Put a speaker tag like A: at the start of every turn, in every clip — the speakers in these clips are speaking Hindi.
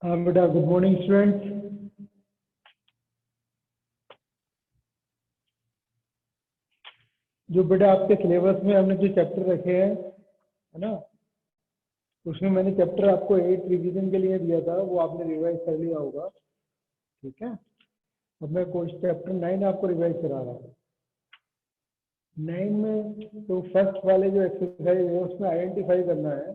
A: हाँ बेटा, गुड मॉर्निंग स्टूडेंट्स। जो बेटा आपके सिलेबस में हमने जो चैप्टर रखे हैं, है ना, उसमें मैंने चैप्टर आपको 8 रिवीजन के लिए दिया था, वो आपने रिवाइज कर लिया होगा। ठीक है, अब मैं कोई चैप्टर 9 आपको रिवाइज करा रहा हूँ। 9 में तो फर्स्ट वाले जो एक्सरसाइज है उसमें आइडेंटिफाई करना है।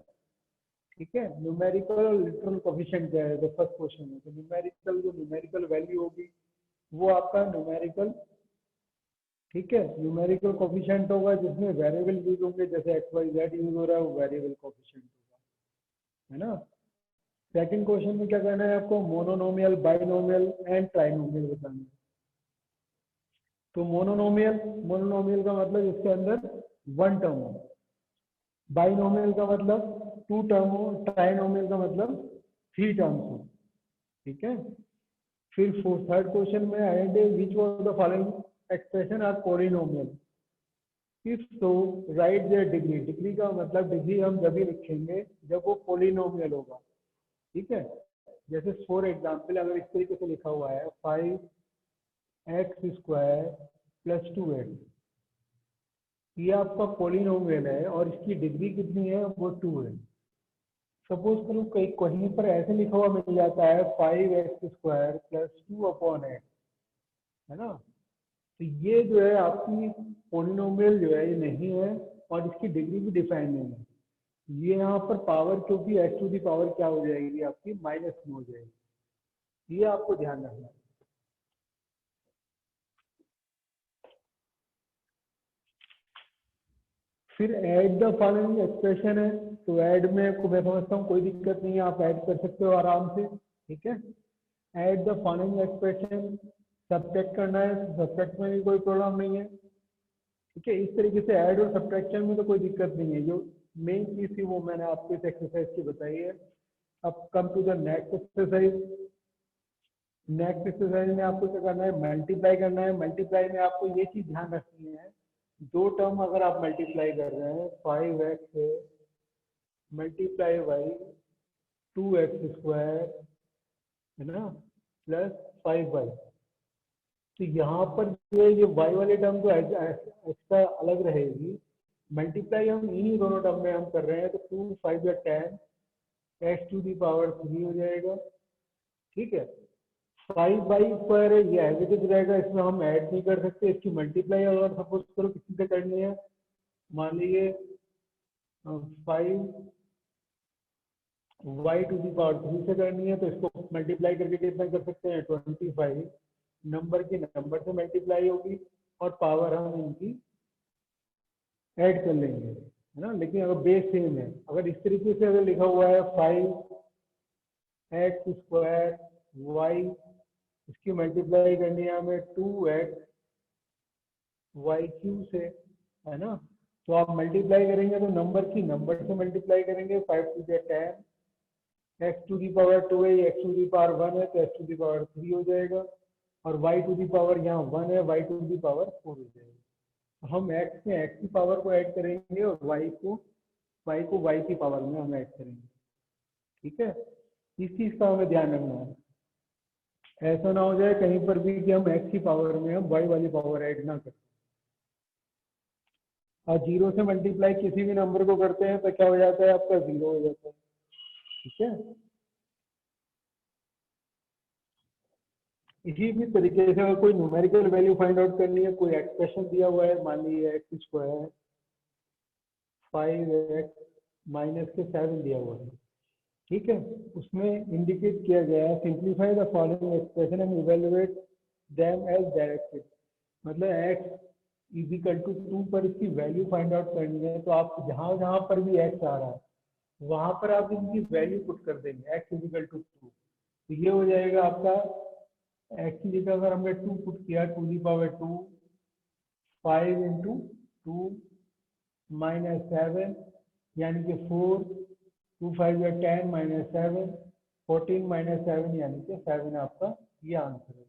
A: ठीक है, न्यूमेरिकल और लिटरल कोफिशिएंट क्या है, तो फर्स्ट क्वेश्चन है। तो न्यूमेरिकल, जो न्यूमेरिकल वैल्यू होगी वो आपका न्यूमेरिकल, ठीक है, न्यूमेरिकल कोफिशिएंट होगा जिसमें वेरिएबल यूज होंगे, जैसे एक्स वाई जेड यूज हो रहा है, वो वेरिएबल कोफिशिएंट होगा, है ना। सेकंड क्वेश्चन में क्या करना है आपको, मोनोनोमियल, बाइनोमियल एंड ट्राइनोमियल बताना है। तो मोनोनोमियल, मोनोनोमियल का मतलब इसके अंदर वन टर्म हो, बाइनोमियल का मतलब टू टर्म हो, ट्राइनोमियल का मतलब थ्री टर्म्स हो। ठीक है, फिर थर्ड क्वेश्चन में identify which of the following expression are polynomial. If तो राइट देयर डिग्री, डिग्री का मतलब डिग्री हम जब भी लिखेंगे जब वो पॉलिनोमियल होगा। ठीक है, जैसे फॉर एग्जांपल अगर इस तरीके से लिखा हुआ है 5x² + 2x, ये आपका पॉलिनोमियल है और इसकी डिग्री कितनी है, वो 2 है। सपोज करो कहीं कहीं पर ऐसे लिखा हुआ मिल जाता है 5x² + 2/x, है ना, तो ये जो है आपकी पॉलिनोमियल जो है ये नहीं है और इसकी डिग्री भी डिफाइन नहीं है। ये यहाँ पर पावर, क्योंकि x टू दी पावर क्या हो जाएगी आपकी, माइनस में हो जाएगी, ये आपको ध्यान रखना है। फिर ऐड द फॉलोइंग एक्सप्रेशन है, तो ऐड में को मैं समझता हूँ कोई दिक्कत नहीं है, आप ऐड कर सकते हो आराम से। ठीक है, add the following expression, subtract करना है, सब्ट्रैक्ट में भी कोई प्रॉब्लम नहीं है। ठीक है, इस तरीके से ऐड और सब्ट्रैक्शन में तो कोई दिक्कत नहीं है। जो मेन चीज थी वो मैंने आपको इस एक्सरसाइज की बताई है। अब come to the next exercise. Next exercise में आपको क्या करना है, मल्टीप्लाई करना है। मल्टीप्लाई में आपको ये चीज ध्यान रखनी है, दो टर्म अगर आप मल्टीप्लाई कर रहे हैं, 5x मल्टीप्लाई बाई 2x², है ना, +5y, तो यहाँ पर जो है ये y वाली टर्म तो एक्स्ट्रा अलग रहेगी। मल्टीप्लाई हम इन्हीं दोनों टर्म में हम कर रहे हैं, तो 2 5 या 10 x⁻³ हो जाएगा। ठीक है, 5/² है, ये एज इट इज रहेगा, इसमें हम ऐड नहीं कर सकते। इसकी मल्टीप्लाई अगर सपोज करो किसी से करनी है, मान लीजिए 5y⁻³ से करनी है, तो इसको मल्टीप्लाई करके कितना कर सकते हैं, 25 नंबर की नंबर से मल्टीप्लाई होगी और पावर हम इनकी ऐड कर लेंगे, है ना। लेकिन अगर बेस सेम है, अगर इस तरीके से अगर लिखा हुआ है 5x²y, इसकी मल्टीप्लाई करनी है हमें 2x⁻³ से, है ना, तो आप मल्टीप्लाई करेंगे तो नंबर की नंबर से मल्टीप्लाई करेंगे, 5 × 2 = 10, x⁻² है, x⁻1 है, तो x⁻3 हो जाएगा, और y⁻, यहाँ 1 है, y⁻4 हो जाएगा। हम x में x की पावर को ऐड करेंगे और y को y की पावर में हम ऐड करेंगे। ठीक है, इस चीज का हमें ध्यान रखना है, ऐसा ना हो जाए कहीं पर भी कि हम x की पावर में हम y वाली पावर ऐड ना करें। और 0 से मल्टीप्लाई किसी भी नंबर को करते हैं तो क्या हो जाता है, आपका 0 हो जाता है। ठीक है, इसी भी तरीके से अगर कोई न्यूमेरिकल वैल्यू फाइंड आउट करनी है, कोई एक्सप्रेशन दिया हुआ है, मान लीजिए x² 5x-7 दिया हुआ है। ठीक है, उसमें इंडिकेट किया गया है, simplify the following expression and evaluate them as directed. मतलब x = 2 पर इसकी वैल्यू फाइंड आउट करनी है, तो आप जहां जहां पर भी x आ रहा है वहां पर आप इनकी वैल्यू पुट कर देंगे, x = 2, तो ये हो जाएगा आपका x की जगह अगर हमने 2 पुट किया, 2⁻2, 5 × 2 - 7 यानी कि 4, 2 5 या 10 - 7, 14 - 7 यानी कि 7 आपका ये आंसर है।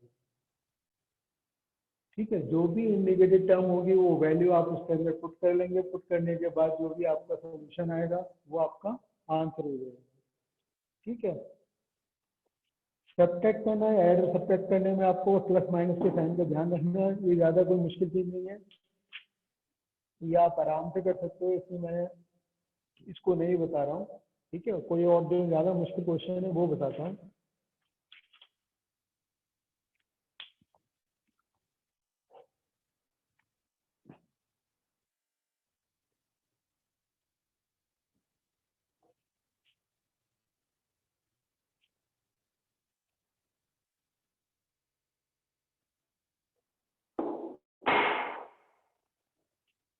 A: ठीक है, जो भी इंडिकेटेड टर्म होगी वो वैल्यू आप उसके अंदर पुट कर लेंगे, पुट करने के बाद जो भी आपका सोल्यूशन आएगा वो आपका आंसर हो जाएगा। ठीक है, सब्ट्रैक्ट करना है, ऐड और सब्ट्रैक्ट करने में आपको प्लस माइनस के साइन का ध्यान रखना है, ये ज़्यादा कोई मुश्किल चीज़ नहीं है, ये आप आराम से कर सकते हो, इसमें मैं इसको नहीं बता रहा हूँ। ठीक है, कोई और जो ज़्यादा मुश्किल क्वेश्चन है वो बताता हूँ।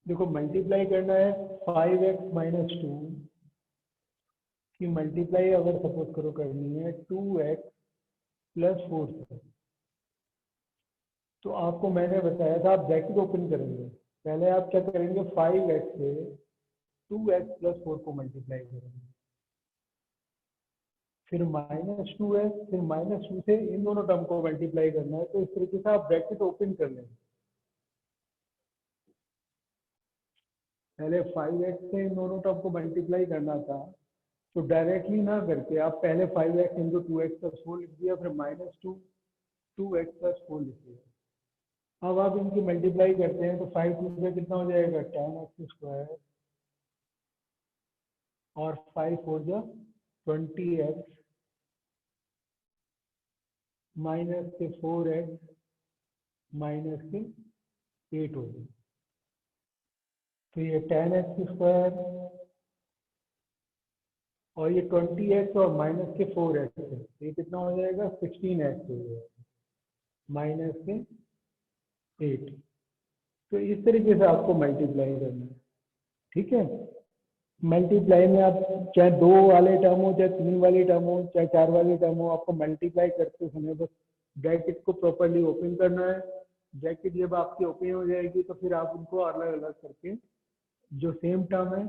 A: देखो मल्टीप्लाई करना है 5x माइनस 2 की मल्टीप्लाई अगर सपोज करो करनी है 2x प्लस 4 से, तो आपको मैंने बताया था आप ब्रैकेट ओपन करेंगे, पहले आप क्या करेंगे 5x से 2x प्लस 4 को मल्टीप्लाई करेंगे, फिर माइनस 2x, फिर माइनस 2 से इन दोनों टर्म को मल्टीप्लाई करना है, तो इस तरीके से आप ब्रैकेट ओपन कर लेंगे। पहले 5x से इन दोनों टर्म को मल्टीप्लाई करना था, तो डायरेक्टली ना करके आप पहले 5x इंटू 2x प्लस 4 लिख दिया, फिर माइनस 2x प्लस 4 लिख दिया। अब आप इनकी मल्टीप्लाई करते हैं तो 5 2 से कितना हो जाएगा 10x स्क्वायर और 5 4 जा 20x माइनस के 4x माइनस के 8 हो जाए, तो ये 10x स्क्वायर और ये 20x और माइनस के 4x है, ये कितना हो जाएगा 16x हो जाएगा माइनस के 8। तो इस तरीके से आपको मल्टीप्लाई करना है। ठीक है, मल्टीप्लाई में आप चाहे 2 वाले टर्म हो, चाहे 3 वाले टर्म हो, चाहे 4 वाले टर्म हो, आपको मल्टीप्लाई करते समय बस ब्रैकेट को प्रॉपरली ओपन करना है। ब्रैकेट जब आपकी ओपन हो जाएगी तो फिर आप उनको अलग अलग करके जो सेम टर्म है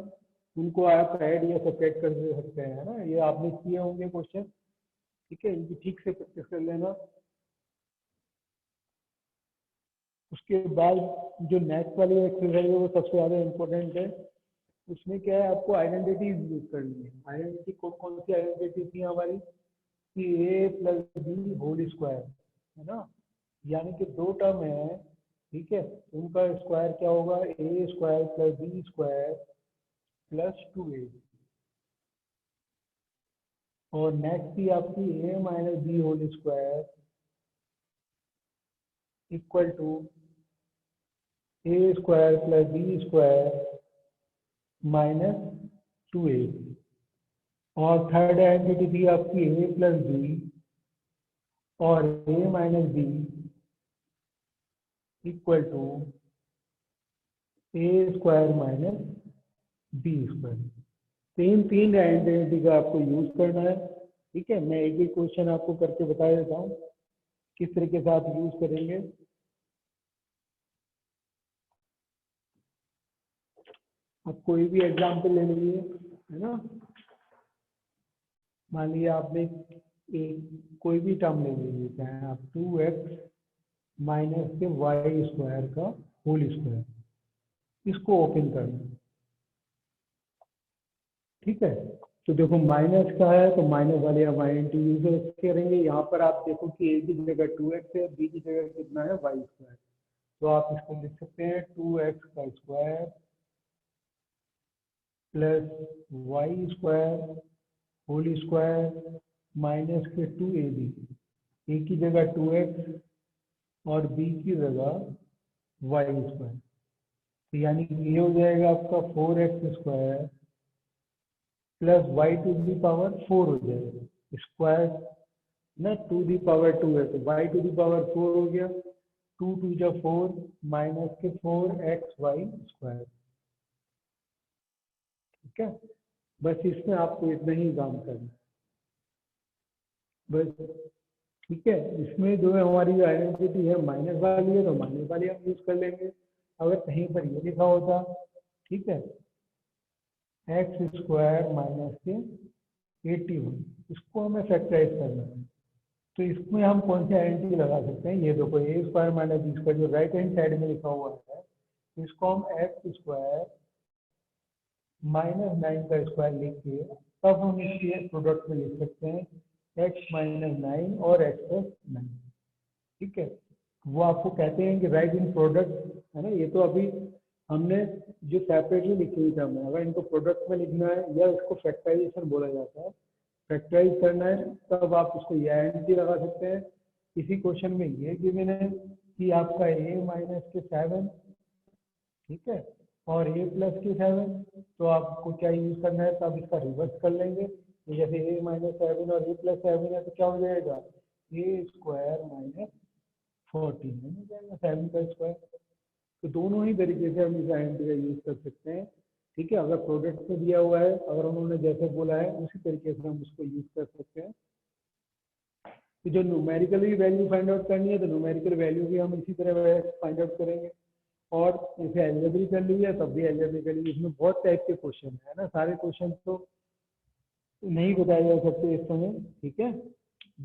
A: उनको आप ऐड या सेपरेट कर सकते हैं, है ना। ये आपने किए होंगे क्वेश्चन। ठीक है, इनकी ठीक से प्रैक्टिस कर लेना। उसके बाद जो नेक्स्ट वाली एक्सरसाइज है वो सबसे ज़्यादा इम्पोर्टेंट है। उसमें क्या है, आपको आइडेंटिटी यूज करनी है। आइडेंटिटी कौन सी आइडेंटिटी थी हमारी कि a plus B whole square, है ना। यानी कि 2 टर्म है, ठीक है, उनका स्क्वायर क्या होगा a square plus B square plus 2a। और नेक्स्ट थी आपकी a minus B whole square equal to a square plus B square minus 2a। और थर्ड आइडेंटिटी थी आपकी a प्लस बी और a minus B equal to a square minus B square. तीन आइडेंटिटी का आपको यूज करना है। ठीक है, मैं एक एक क्वेश्चन आपको करके बता देता हूँ किस तरीके से आप यूज करेंगे। आप कोई भी एग्जाम्पल ले लीजिए, है ना। मान लीजिए आपने एक कोई भी टर्म ले लीजिए, चाहे आप 2x माइनस के वाई स्क्वायर का होल स्क्वायर, इसको ओपन करना है। ठीक है, तो देखो माइनस का है तो माइनस वाले आप आइडेंटिटी यूज करेंगे। यहाँ पर आप देखो कि a की जगह 2x है, b की जगह कितना है वाई स्क्वायर, तो आप इसको लिख सकते हैं 2x का square plus Y square whole square minus के 2ab। a की जगह 2x और b की जगह वाई स्क्वायर, तो यानी कि ये हो जाएगा आपका 4x square plus Y to the power 4 हो जाएगा स्क्वायर ना, टू दी पावर 2 है तो वाई टू दी पावर 4 हो गया। 2 2 जा 4 माइनस के 4xy स्क्वायर। ठीक है, बस इसमें आपको इतना ही काम करना है बस। ठीक है, इसमें जो है हमारी आइडेंटिटी है माइनस वाली है तो माइनस वाली हम यूज कर लेंगे। अगर कहीं पर ये लिखा होता, ठीक है, एक्स स्क्वायर माइनस के 81, इसको हमें फैक्टराइज करना है, तो इसमें हम कौन सी आइडेंटिटी लगा सकते हैं। ये देखो ए स्क्वायर माइनस बी स्क्वायर जो राइट हैंड साइड में लिखा हुआ है, इसको हम एक्स स्क्वायर माइनस 9 का स्क्वायर लिख के तब हम इसके प्रोडक्ट में लिख सकते हैं x माइनस 9 और x प्लस 9, ठीक है। वो आपको कहते हैं कि राइट इन प्रोडक्ट, है ना। ये तो अभी हमने जो सेपरेटली लिखी हुई टर्म है, अगर इनको प्रोडक्ट में लिखना है या इसको फैक्टराइजेशन बोला जाता है, फैक्टराइज करना है, तब आप उसको ये आइडेंटिटी लगा सकते हैं। इसी क्वेश्चन में ये गिवन है कि आपका a माइनस के 7, ठीक है, और a प्लस के 7, तो आपको क्या यूज करना है, तब इसका रिवर्स कर लेंगे। तो जैसे a माइनस 7 और a प्लस 7 है, तो क्या हो जाएगा, a स्क्वायर माइनस 14 हो जाएगा, 7 का स्क्वायर। तो दोनों ही तरीके से हम इस आइडेंटिटी का यूज कर सकते हैं, ठीक है। अगर प्रोडक्ट में दिया हुआ है, अगर उन्होंने जैसे बोला है, उसी तरीके से हम उसको यूज कर सकते हैं। तो जो न्यूमेरिकली वैल्यू फाइंड आउट करनी है, तो न्यूमेरिकल वैल्यू भी हम इसी तरह फाइंड आउट करेंगे। और इसे एल्जेब्रिक कर लीजिए, तब भी एल्जेब्रिकली। इसमें बहुत टाइप के क्वेश्चन है ना, सारे क्वेश्चन तो नहीं बताए जा सकते इस समय, ठीक है।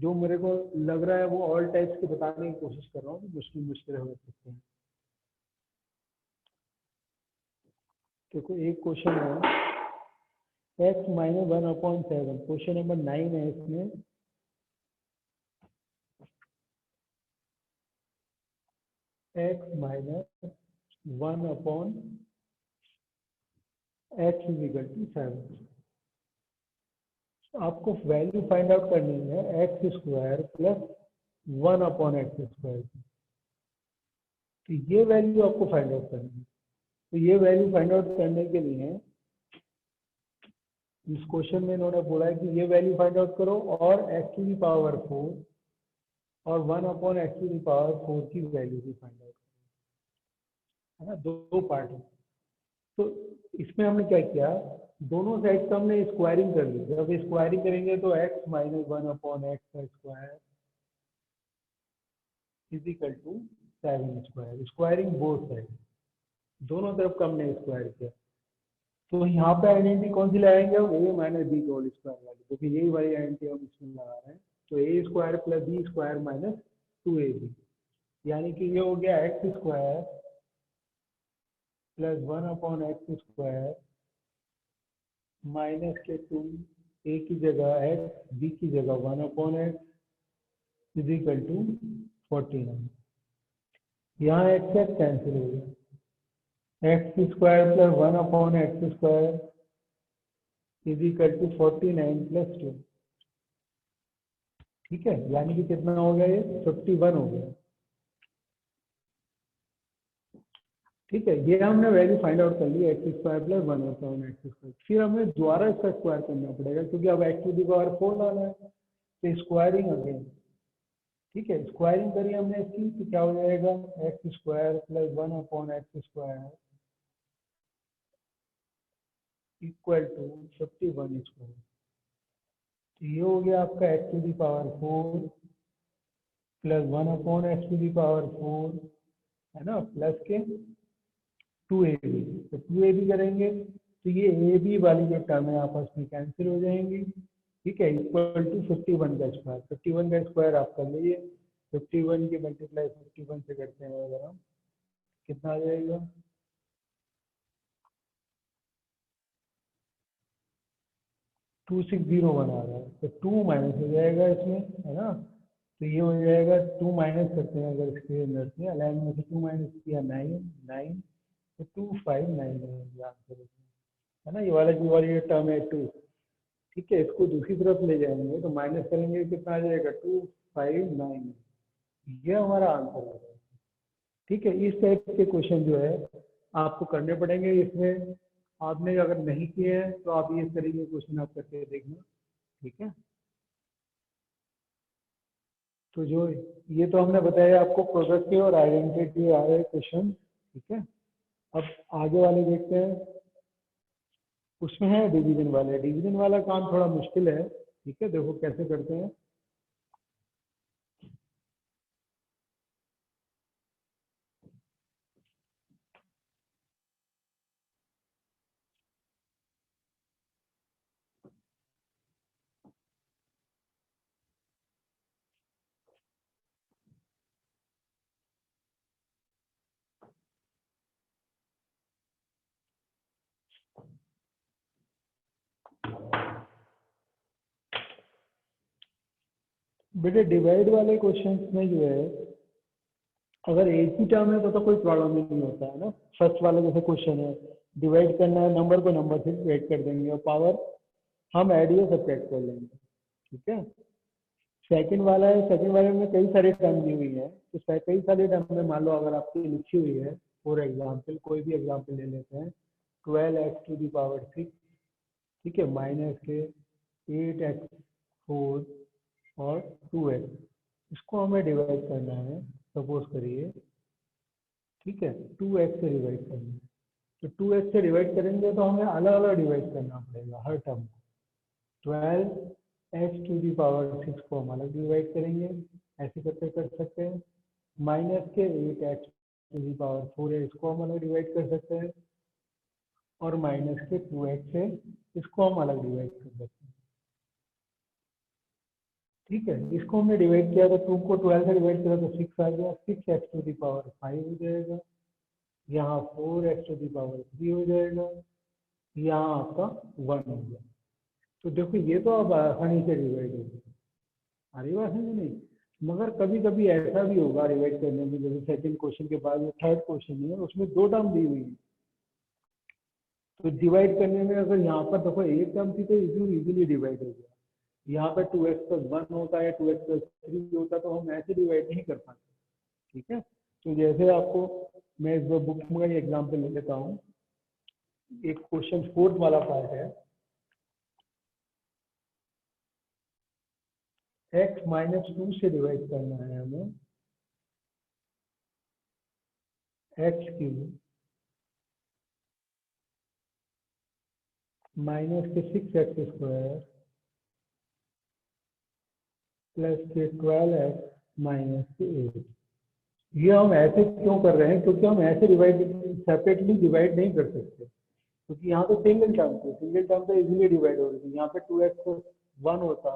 A: जो मेरे को लग रहा है वो ऑल टाइप्स के बताने की कोशिश कर रहा हूँ, मुश्किल मुश्किल हो सकते हैं। देखो एक क्वेश्चन है x माइनस 1/7, क्वेश्चन नंबर 9 है इसमें। x minus 1/x is equal to 7। आपको वैल्यू फाइंड आउट करनी है x square plus 1/x square. तो ये वैल्यू आपको फाइंड आउट करनी है। तो ये वैल्यू फाइंड आउट करने के लिए इस क्वेश्चन में इन्होंने बोला है कि ये वैल्यू फाइंड आउट करो और x टू दी पावर 4 और 1/x टू दी पावर 4 की वैल्यू भी फाइंड आउट करो, है ना। दो पार्ट है। तो इसमें हमने क्या किया, दोनों साइड का हमने स्क्वायरिंग कर ली। जब स्क्वायरिंग करेंगे तो x माइनस 1/x का square is equal to 7 square, squaring both side, दोनों तरफ का हमने स्क्वायर किया। तो यहाँ पे आइडेंटिटी कौन सी लगाएंगे हम, a minus B whole square वाली, क्योंकि यही वाली आइडेंटिटी हम इसमें लगा रहे हैं। तो a square plus B square minus 2ab, यानी कि ये हो गया X square plus 1/x square minus के 2, a की जगह x, b की जगह 1/x इज इक्वल टू 49। यहाँ x x कैंसिल हो गया, X square plus 1/x square is equal to 49 plus 2, ठीक है। यानी कि कितना हो गया, ये 51 हो गया, ठीक है। ये हमने वैल्यू फाइंड आउट कर ली, x square plus 1/x square. फिर हमें दोबारा इसका स्क्वायर करना पड़ेगा, क्योंकि अब एक्स टू दी पावर 4 लाना है, तो स्क्वायरिंग अगेन, ठीक है। स्क्वायरिंग करी हमने इसकी, तो क्या हो जाएगा, X square plus 1/x square equal to 51 square. तो ये हो गया आपका X to the power 4 plus 1/x to the power 4, है ना, प्लस के 2ab। तो 2ab करेंगे तो ये ab वाली जो टर्म है आपस में कैंसिल हो जाएंगी, ठीक है। इक्वल टू 51 का स्क्वायर, 51 का स्क्वायर आप कर लीजिए। 51 की मल्टीप्लाई 51 से करते हैं अगर हम, कितना आ जाएगा, 2601 आ रहा है। तो 2 माइनस हो जाएगा इसमें, है ना। तो ये हो जाएगा 2 माइनस करते हैं अगर इसके अंदर से, अलाइन में से 2 माइनस किया 9, तो 259 है आंसर, है ना। ये वाला जो वाली टर्म है 2, ठीक है। इसको दूसरी तरफ ले जाएंगे तो माइनस करेंगे, कितना आ जाएगा, 259। ये हमारा आंसर है, ठीक है। इस टाइप के क्वेश्चन जो है आपको करने पड़ेंगे। इसमें आपने अगर नहीं किए हैं तो आप इस तरीके के क्वेश्चन आप करके देखना, ठीक है। तो जो ये तो हमने बताया आपको प्रोडक्ट के और आइडेंटिटी आए क्वेश्चन, ठीक है। अब आगे वाले देखते हैं। उसमें है डिवीजन वाले, डिवीजन वाला काम थोड़ा मुश्किल है, ठीक है। देखो कैसे करते हैं। बेटे डिवाइड वाले क्वेश्चंस में जो है अगर एक ही टर्म है तो कोई प्रॉब्लम ही नहीं होता है ना। फर्स्ट वाला जैसे क्वेश्चन है, डिवाइड करना है, नंबर को नंबर से डिवाइड कर देंगे और पावर हम ऐड या सब्ट्रैक्ट कर लेंगे, ठीक है। सेकंड वाला है, सेकंड वाले में कई सारे टर्म दी हुई है, तो कई सारे टर्म में मान लो अगर आपकी लिखी हुई है, फॉर एग्जाम्पल कोई भी एग्जाम्पल ले लेते हैं, 12x⁶, ठीक है, माइनस के 8x4 और 2x, इसको हमें डिवाइड करना है। सपोज करिए, ठीक है, 2x से डिवाइड करना है, तो 2x से डिवाइड करेंगे तो हमें अलग अलग डिवाइड करना पड़ेगा हर टर्म को। 12x⁶ को हम अलग डिवाइड करेंगे, ऐसे करके कर सकते हैं। माइनस के 8x⁴ है, इसको हम अलग डिवाइड कर सकते हैं, और माइनस के 2x है, इसको हम अलग डिवाइड कर सकते हैं, ठीक है। इसको हमने डिवाइड किया तो 2 को 12 से डिवाइड किया तो 6 आ गया, 6x⁵ हो जाएगा, यहाँ 4x⁵ हो जाएगा, यहाँ आपका 1 हो गया। तो देखो ये तो अब आसानी से डिवाइड हो गया, आ रही बात है कि नहीं। मगर कभी कभी ऐसा भी होगा डिवाइड करने में, जैसे सेकंड क्वेश्चन के बाद जो थर्ड क्वेश्चन है उसमें 2 टर्म दी हुई है, तो डिवाइड करने में अगर यहाँ पर देखो एक टर्म थी तो इजीली डिवाइड हो गया। यहाँ पर 2x+1 होता है, 2x+3 होता है, तो हम ऐसे डिवाइड नहीं कर पाते, ठीक है। तो जैसे आपको मैं इस बुक में एग्जाम्पल ले लेता हूँ, एक क्वेश्चन फोर्थ वाला पार्ट है, x-2 से डिवाइड करना है हमें x³ माइनस के 6x² प्लस के 12x माइनस के 8। ये हम ऐसे क्यों कर रहे हैं, क्योंकि हम ऐसे सेपरेटली डिवाइड नहीं कर सकते, क्योंकि यहाँ तो सिंगल टर्म तो इजीली डिवाइड हो रही थी। यहाँ पे 2x+1 होता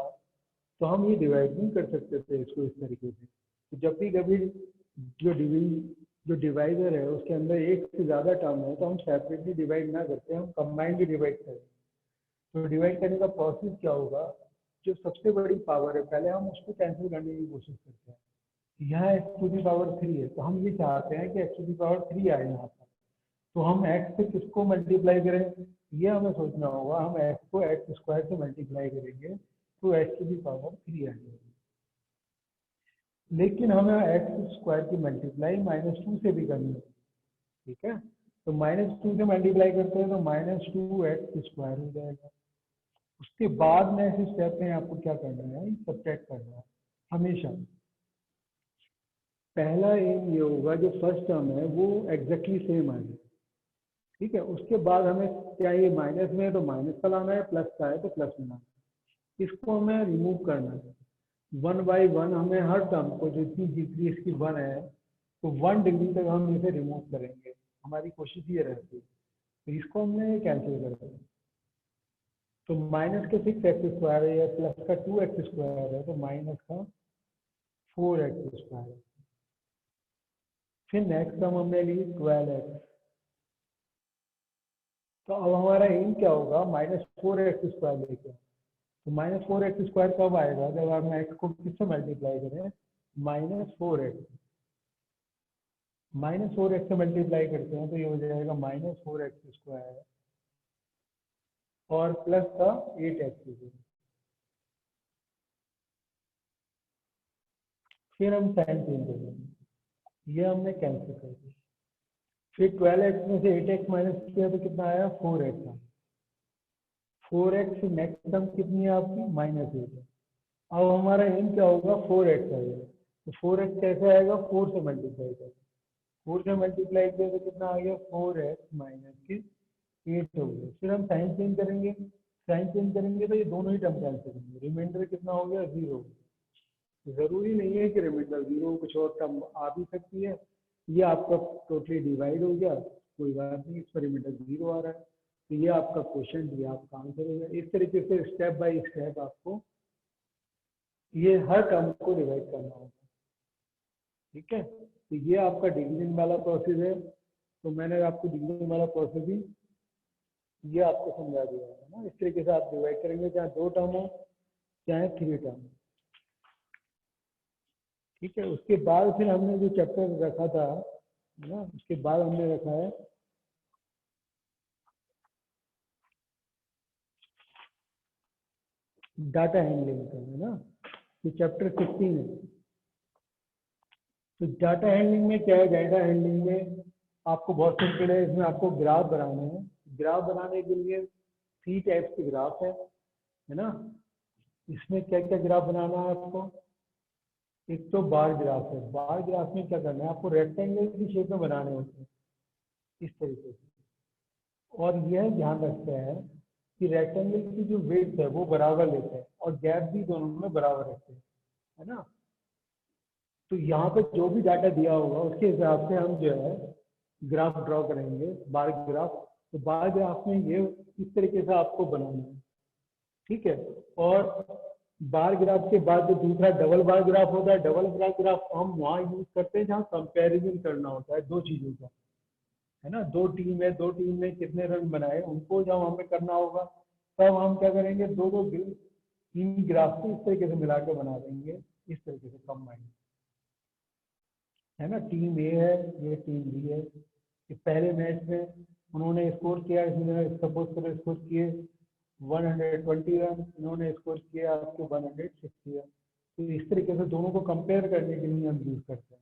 A: तो हम ये डिवाइड नहीं कर सकते थे इसको इस तरीके से। तो जब भी कभी जो डिवाइडर है उसके अंदर एक से ज़्यादा टर्म है तो हम सेपरेटली डिवाइड ना करते, हम कंबाइंडली डिवाइड करें। तो डिवाइड करने का प्रोसेस क्या होगा, जो सबसे बड़ी पावर है पहले हम उसको कैंसिल करने की कोशिश करते हैं। यहाँ x⁵ है, तो हम ये चाहते हैं कि x⁵ आए यहाँ पर, तो हम x से किसको मल्टीप्लाई करें, ये हमें सोचना होगा। हम x को x² से मल्टीप्लाई करेंगे तो x⁵ आ जाएगी, लेकिन हमें x² की मल्टीप्लाई -2 से भी करनी है, ठीक है। तो -2 से मल्टीप्लाई करते हैं तो -2x² हो जाएगा। उसके बाद में ऐसे स्टेप में आपको क्या करना है, सब्ट्रैक्ट करना है हमेशा। पहला एम ये होगा जो फर्स्ट टर्म है वो एग्जैक्टली सेम आ जाए, ठीक है। उसके बाद हमें क्या, ये माइनस में है तो माइनस का लाना है, प्लस का है तो प्लस में लाना है, इसको हमें रिमूव करना है। 1 बाई 1 हमें हर टर्म को, जितनी डिग्री इसकी 1 है तो 1 डिग्री तक हम इसे रिमूव करेंगे, हमारी कोशिश ये रहती है। तो इसको हमने कैंसिल कर दिया, तो माइनस के 6x² है या प्लस का 2x² है तो माइनस का 4x²। फिर नेक्स्ट टर्म हमने ली 12x, तो अब हमारा एम क्या होगा, -4x² लेके। तो -4x² कब आएगा, जब हम x को किससे मल्टीप्लाई करें, -4x। -4x से मल्टीप्लाई करते हैं तो ये हो जाएगा -4x² और प्लस का 8x। फिर हम साइन चेंज करेंगे, ये हमने कैंसिल कर दिया। फिर 12x में से 8x माइनस किया तो कितना आया, 4x। 4x नेक्स्ट टर्म कितनी है आपकी, -8 है। अब हमारा एम क्या होगा, 4x आएगा। तो 4x कैसे आएगा, 4 से मल्टीप्लाई करें, 4 से मल्टीप्लाई किया तो कितना आ गया, 4x माइनस के 8 हो गया। फिर हम साइन चेंज करेंगे, साइन चेंज करेंगे तो ये दोनों ही टर्म कैंसिल होंगे, रिमाइंडर कितना हो गया, 0। जरूरी नहीं है कि रिमाइंडर 0, कुछ और टर्म आ भी सकती है। ये आपका टोटली डिवाइड हो गया, कोई बात नहीं, इसका रिमाइंडर 0 आ रहा है, तो ये आपका क्वेश्चन, ये आपका आंसर होगा। इस तरीके से स्टेप बाय स्टेप आपको ये हर टर्म को डिवाइड करना होगा, ठीक है। तो ये आपका डिवीजन वाला प्रोसेस है, तो मैंने आपको डिवीजन वाला प्रोसेस ही ये आपको समझा दिया है ना। इस तरीके से आप डिवाइड करेंगे, चाहे 2 टर्म हो चाहे 3 टर्म। ठीक है। उसके बाद फिर हमने जो चैप्टर रखा था, है ना, उसके बाद हमने रखा है डाटा हैंडलिंग का, है ना, ये चैप्टर 16 है। तो डाटा हैंडलिंग में क्या है, डाटा हैंडलिंग में आपको बहुत सिंपल है, इसमें आपको ग्राफ बनाने हैं। ग्राफ बनाने के लिए 3 टाइप्स के ग्राफ है ना। इसमें क्या क्या ग्राफ बनाना है आपको, एक तो बार ग्राफ है। बार ग्राफ में क्या करना है, आपको रेक्टेंगल की शेप में बनाने होते हैं इस तरीके से। और यह ध्यान रखता है कि रेक्टेंगल की जो विड्थ है वो बराबर लेते हैं और गैप भी दोनों में बराबर रखते हैं, है ना। तो यहाँ पे जो भी डाटा दिया होगा उसके हिसाब से हम जो है ग्राफ ड्रॉ करेंगे, बार ग्राफ। तो बार ग्राफ में ये इस तरीके से आपको बनाना है, ठीक है। और बार ग्राफ के बाद जो दूसरा डबल बार ग्राफ होता है, डबल बार ग्राफ हम वहाँ यूज करते हैं जहाँ कंपैरिजन करना होता है दो चीज़ों का, है ना। दो टीम है, दो टीम ने कितने रन बनाए उनको जब हमें करना होगा, तब हम क्या करेंगे, दो दो तीन ग्राफ को इस तरीके से मिला के बना देंगे, इस तरीके से कंबाइन, है ना। टीम ए है, ये टीम बी है। कि पहले मैच में उन्होंने स्कोर किया, इसने सपोज करो स्कोर किए 120 रन, इन्होंने स्कोर किया आपके 160 रन। तो इस तरीके से दोनों को कंपेयर करने के लिए हम यूज करते हैं।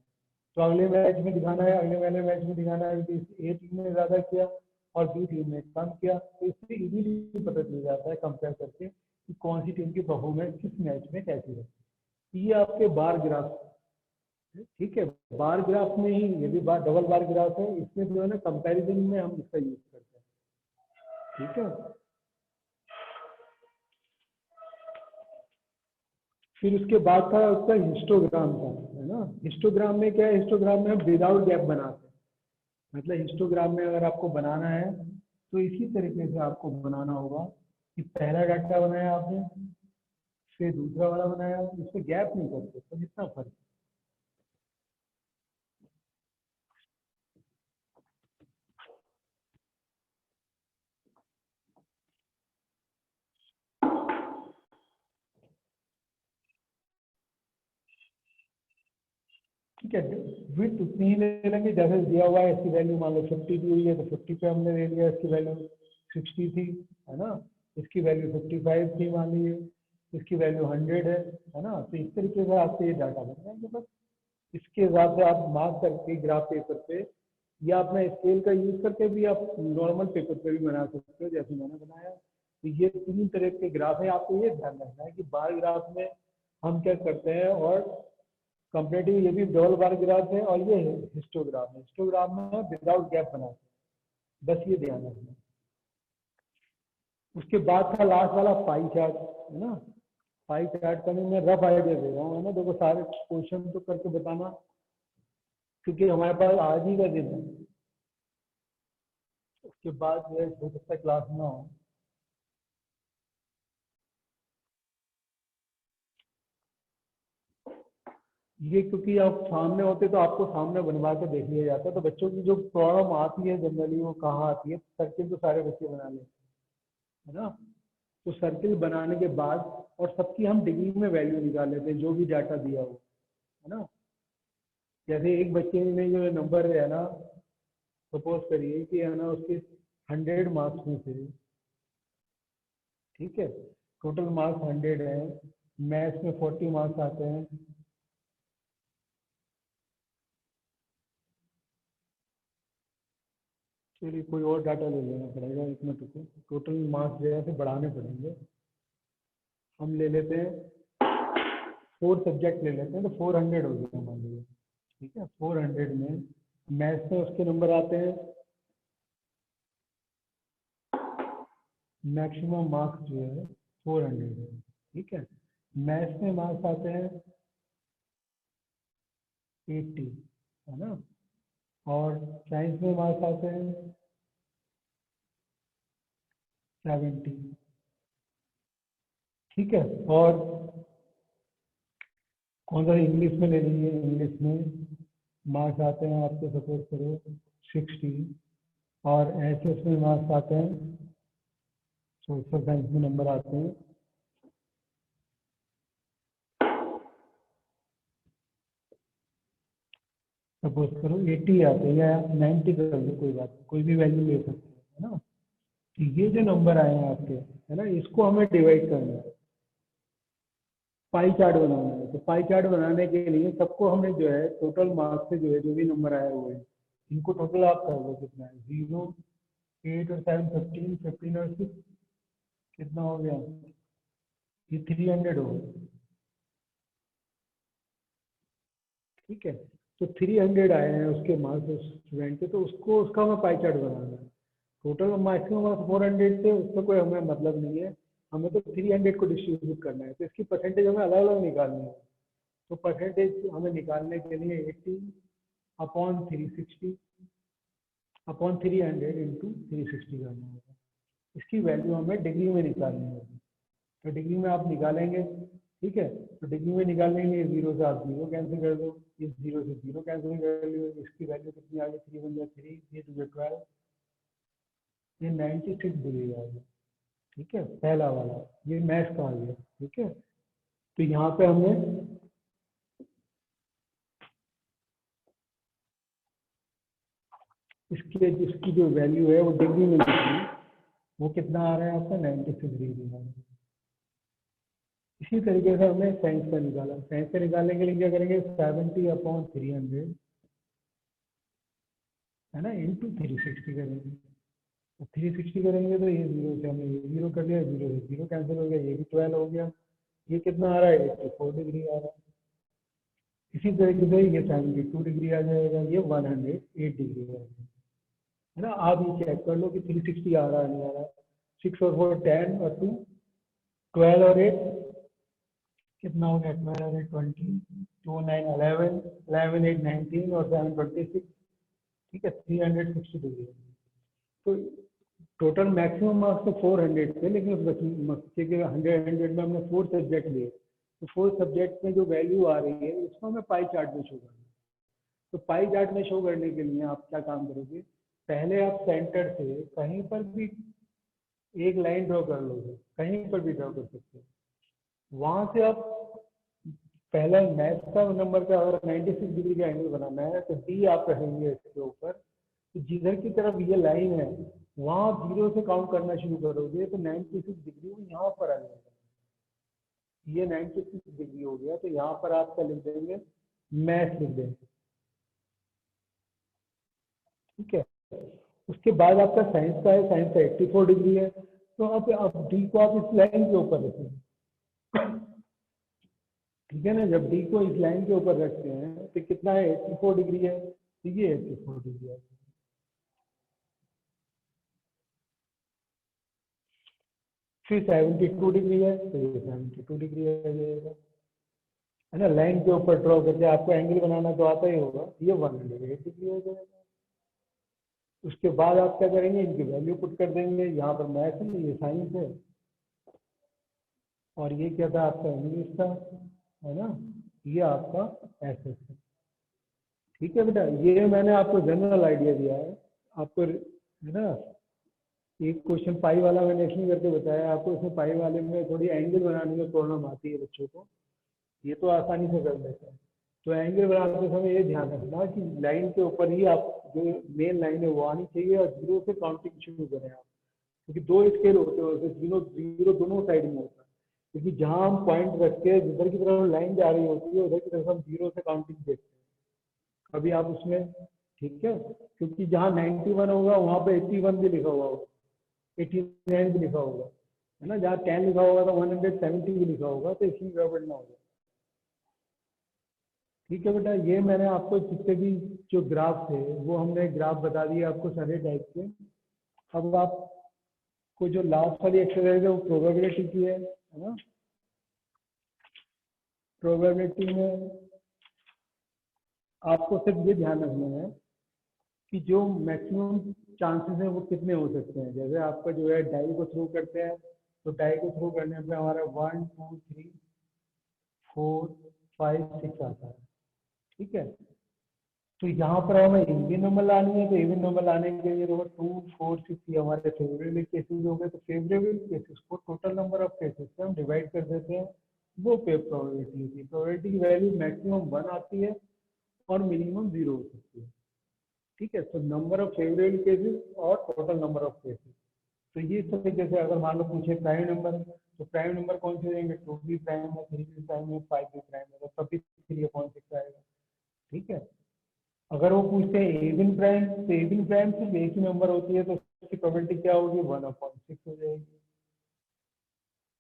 A: तो अगले मैच में दिखाना है, अगले वाले मैच में दिखाना है कि ए टीम ने ज़्यादा किया और बी टीम ने कम किया। तो इससे इजीली पता चल जाता है कंपेयर करके कि कौन सी टीम की परफॉर्मेंस किस मैच में कैसी है। ये आपके बार ग्राफ, ठीक है। बार ग्राफ में ही, ये भी बार डबल बार ग्राफ है, इसमें जो है ना कंपैरिजन में हम इसका यूज करते हैं, ठीक है। फिर उसके बाद था उसका हिस्टोग्राम का, है ना। हिस्टोग्राम में क्या है, हिस्टोग्राम में हम विदाउट गैप बनाते हैं। मतलब हिस्टोग्राम में अगर आपको बनाना है तो इसी तरीके से आपको बनाना होगा कि पहला डाटा बनाया आपने, फिर दूसरा वाला बनाया, इसमें गैप नहीं करते, तो इतना फर्क है। ठीक है, विड्थ उतनी ही ले लेंगे जैसे दिया हुआ है। इसकी वैल्यू मान लो 50 दी हुई है तो 50 पे हमने ले लिया, इसकी वैल्यू 60 थी, है ना। इसकी वैल्यू 55 थी मान लीजिए, इसकी वैल्यू 100 है ना। तो इस तरीके से आपसे ये डाटा बन जाएंगे बस। इसके हिसाब से आप मार्क करके ग्राफ पेपर पे या अपना स्केल का यूज करके भी आप नॉर्मल पेपर पे भी बना सकते हो जैसे मैंने बनाया। तो ये 3 तरह के ग्राफ है, आपको ये ध्यान रखना है कि बार ग्राफ में हम क्या करते हैं और कंपेरेटिव ये भी डबल बार ग्राफ है और ये हिस्टोग्राफ है। हिस्टोग्राफ में विदाउट गैप बनाते हैं, बस ये ध्यान रखना। उसके बाद था लास्ट वाला पाई चार्ट, है ना। पाई चार्ट का मैं रफ आइडिया दे रहा हूँ, है ना। देखो सारे क्वेश्चन तो करके बताना क्योंकि हमारे पास आज ही का दिन है, उसके बाद जो है हो सकता है क्लास ना हो। ये क्योंकि आप सामने होते तो आपको सामने बनवा के देख लिया जाता है। तो बच्चों की जो प्रॉब्लम आती है जनरली वो कहाँ आती है, सर्किल तो सारे बच्चे बना लेते हैं, है ना। तो सर्किल बनाने के बाद और सबकी हम डिग्री में वैल्यू निकाल लेते हैं जो भी डाटा दिया हो, है ना। जैसे एक बच्चे में जो नंबर है ना, सपोज करिए कि है ना उसके 100 मार्क्स में से, ठीक है, टोटल मार्क्स 100 है, मैथ्स में 40 मार्क्स आते हैं। चलिए कोई और डाटा ले लेना पड़ेगा, एक मिनट रुको। टोटल मार्क्स जो है बढ़ाने पड़ेंगे। हम ले लेते हैं 4 सब्जेक्ट ले लेते हैं तो 400 हो गया मान लीजिए, ठीक है। 400 में मैथ्स में उसके नंबर आते हैं, मैक्सिमम मार्क्स जो है 400 है, ठीक है। मैथ्स में मार्क्स आते हैं 80, है ना। और साइंस में मार्क्स आते हैं 70, ठीक है। और कौन सा इंग्लिश में ले लीजिए, इंग्लिश में मार्क्स आते हैं आपके सपोज करो 60, और एसएस में मार्क्स आते हैं, सोशल साइंस में नंबर आते हैं सपोज करो 80 आते हैं या 90 कर लो, कोई बात नहीं, कोई भी वैल्यू ले सकते हैं, है ना। तो ये जो नंबर आए हैं आपके, है ना, इसको हमें डिवाइड करना है, पाई चार्ट बनाना है। तो पाई चार्ट बनाने के लिए सबको हमें जो है टोटल मार्क्स से जो है जो भी नंबर आए हुए हैं इनको टोटल आप कर लो, कितना है 0, 8 और 7 15, 15 और 6 कितना हो गया, ये 300 हो गया। ठीक है, तो 300 आए हैं उसके मार्क्स स्टूडेंट के, तो उसको उसका हमें पाई चार्ट बनाना है। टोटल मैक्सिमम मार्क्स 400 थे, उससे कोई हमें मतलब नहीं है, हमें तो 300 को डिस्ट्रीब्यूट करना है, तो इसकी परसेंटेज हमें अलग अलग निकालनी है। तो परसेंटेज हमें निकालने के लिए 80 अपॉन 360 अपॉन 300 इंटू 360 करना होगा। इसकी वैल्यू हमें डिग्री में निकालनी होगी। तो डिग्री में आप निकालेंगे, ठीक है, तो डिग्री में निकालने के लिए 0 से आप 0 कैंसिल कर दो, इस 0 से 0 कैंसिल कर लो, इसकी वैल्यू कितनी आ गई, 3 1 3, 3 2 12, ये 96 डिग्री आ गई। ठीक है, पहला वाला ये मैथ्स का आ गया। ठीक है, तो यहाँ पे हमने इसके जिसकी जो वैल्यू है वो डिग्री में लिखी, वो कितना आ रहा है आपका 96 डिग्री आ रहा है। इसी तरीके से हमने साइंस का निकाला, साइंस का निकालने के लिए क्या करेंगे, 70 अपॉन 300, है ना, इंटू 360 करेंगे। तो 360 करेंगे तो ये 0 से हमने ये 0 कर लिया, 0 से 0 कैंसिल हो गया, ये भी 12 हो गया, ये कितना आ रहा है 84 डिग्री आ रहा है। इसी तरीके से ये 72 डिग्री आ जाएगा, ये 108 डिग्री आ जाएगा, है ना। आप ये चेक कर लो कि 360 आ रहा है नहीं आ रहा है। 6 और 4 10 और 2 12 और 8 कितना हो गया, 12 और 8 20, 2 9 11, 11 8 19 और 7 26। ठीक है, 360 डिग्री। तो टोटल मैक्सिमम मार्क्स तो 400 थे, लेकिन उस बच्चे के 100 में हमने 4 सब्जेक्ट लिए, तो 4 सब्जेक्ट में जो वैल्यू आ रही है उसको हमें पाई चार्ट में शो करना है। तो पाई चार्ट में शो करने के लिए आप क्या काम करोगे, पहले आप सेंटर से कहीं पर भी एक लाइन ड्रॉ कर लोगे, कहीं पर भी ड्रॉ कर सकते हो। वहां से आप पहला मैथ का नंबर का अगर 96 डिग्री का एंगल बनाना है तो डी आप रखेंगे इसके ऊपर। तो जिधर की तरफ ये लाइन है वहां आप 0 से काउंट करना शुरू करोगे तो 96 डिग्री वो यहाँ पर आ जाएगा। ये 96 डिग्री हो गया, तो यहाँ पर आप क्या लिख देंगे, मैथ लिख देंगे। ठीक है, उसके बाद आपका साइंस का है, साइंस का 84 डिग्री है, तो अब डी को आप इस लाइन के ऊपर रखेंगे। ठीक है ना, जब डी को इस लाइन के ऊपर रखते हैं तो कितना है, 84 डिग्री है, तो ये 84 डिग्री है। फिर 72 डिग्री है, तो ये 72 डिग्री आ जाएगा, है ना। लाइन के ऊपर ड्रॉ करके आपको एंगल बनाना तो आता ही होगा, ये 108 डिग्री हो जाएगा। उसके बाद आप क्या करेंगे, इनकी वैल्यू पुट कर देंगे, यहाँ पर मैथ है, ये साइंस है, और ये क्या था आपका इंग्लिश था, है ना, ये आपका एसएस है। ठीक है बेटा, ये मैंने आपको जनरल आइडिया दिया है आपको, है ना। एक क्वेश्चन पाई वाला मैंने इसलिए करके बताया आपको, इसमें पाई वाले में थोड़ी एंगल बनाने में प्रॉब्लम आती है बच्चों को, ये तो आसानी से कर लेते हैं। तो एंगल बनाते समय ये ध्यान रखना कि लाइन के ऊपर ही आप जो मेन लाइन है वो आनी चाहिए, और 0 से काउंटिंग शुरू करें आप, क्योंकि 2 स्केल होते हैं, 0 0 दोनों साइड में होता है, क्योंकि जहाँ हम पॉइंट रख के जिधर की तरफ लाइन जा रही होती है उधर की तरफ हम 0 से काउंटिंग देखते हैं कभी आप उसमें। ठीक है, क्योंकि जहाँ 91 होगा वहाँ पे 81 भी लिखा हुआ होगा, 89 भी लिखा होगा, है ना। जहाँ 10 लिखा होगा तो 170 भी लिखा होगा, तो इसमें गड़बड़ ना होगा। ठीक है बेटा, ये मैंने आपको जितने भी जो ग्राफ थे वो हमने ग्राफ बता दिए आपको सारे टाइप के। अब आपको जो लास्ट वाली एक्सरसाइज है वो प्रोबेबिलिटी की है ना। प्रोबेबिलिटी में आपको सिर्फ ये ध्यान रखना है कि जो मैक्सिमम चांसेस हैं वो कितने हो सकते हैं। जैसे आपका जो है डाई को थ्रो करते हैं, तो डाई को थ्रो करने पे हमारा 1 2 3 4 5 6 आता है। ठीक है, तो यहाँ पर हमें इवन नंबर लानी है, तो इवन नंबर लाने के लिए 2 4 6 ये हमारे फेवरेबल केसेस हो गए। तो फेवरेबल केसेस को टोटल नंबर ऑफ केसेस से हम डिवाइड कर देते हैं, वो पे प्रोबेबिलिटी होती है। प्रोबेबिलिटी की वैल्यू मैक्सिमम 1 आती है, और मिनिमम 0 हो सकती है। ठीक है, तो नंबर ऑफ फेवरेबल केसेस और टोटल नंबर ऑफ केसेस। तो ये इस तरीके से अगर मान लो पूछे प्राइम नंबर, तो प्राइम नंबर कौन से देंगे, 2 भी प्राइम है, 3 भी प्राइम है, 5 भी प्राइम है, तो सभी 3/6 आएगा। ठीक है, अगर वो पूछते हैं इवन प्राइम, तो इवन प्राइम सिर्फ एक ही नंबर होती है, तो उसकी प्रोबेबिलिटी क्या होगी, 1/6 हो जाएगी।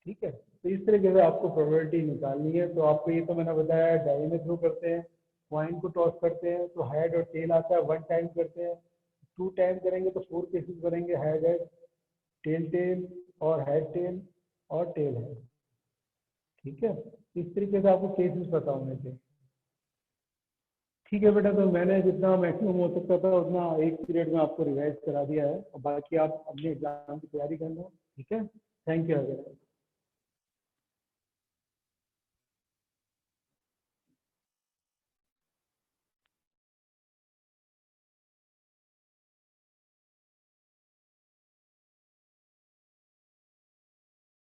A: ठीक है, तो इस तरीके से आपको प्रोबेबिलिटी निकालनी है। तो आपको ये तो मैंने बताया, डाई में थ्रो करते हैं, कॉइन को टॉस करते हैं, तो हेड और टेल आता है, 1 टाइम करते हैं, 2 टाइम करेंगे तो 4 केसेस बनेंगे, हेड हेड, टेल टेल और हेड टेल और टेल हेड। ठीक है, इस तरीके से आपको केसेस पता होने चाहिए। ठीक है बेटा, तो मैंने जितना मैक्सिमम हो सकता था उतना एक पीरियड में आपको रिवाइज करा दिया है, और बाकी आप अपने एग्जाम की तैयारी करना। ठीक है, थैंक यू।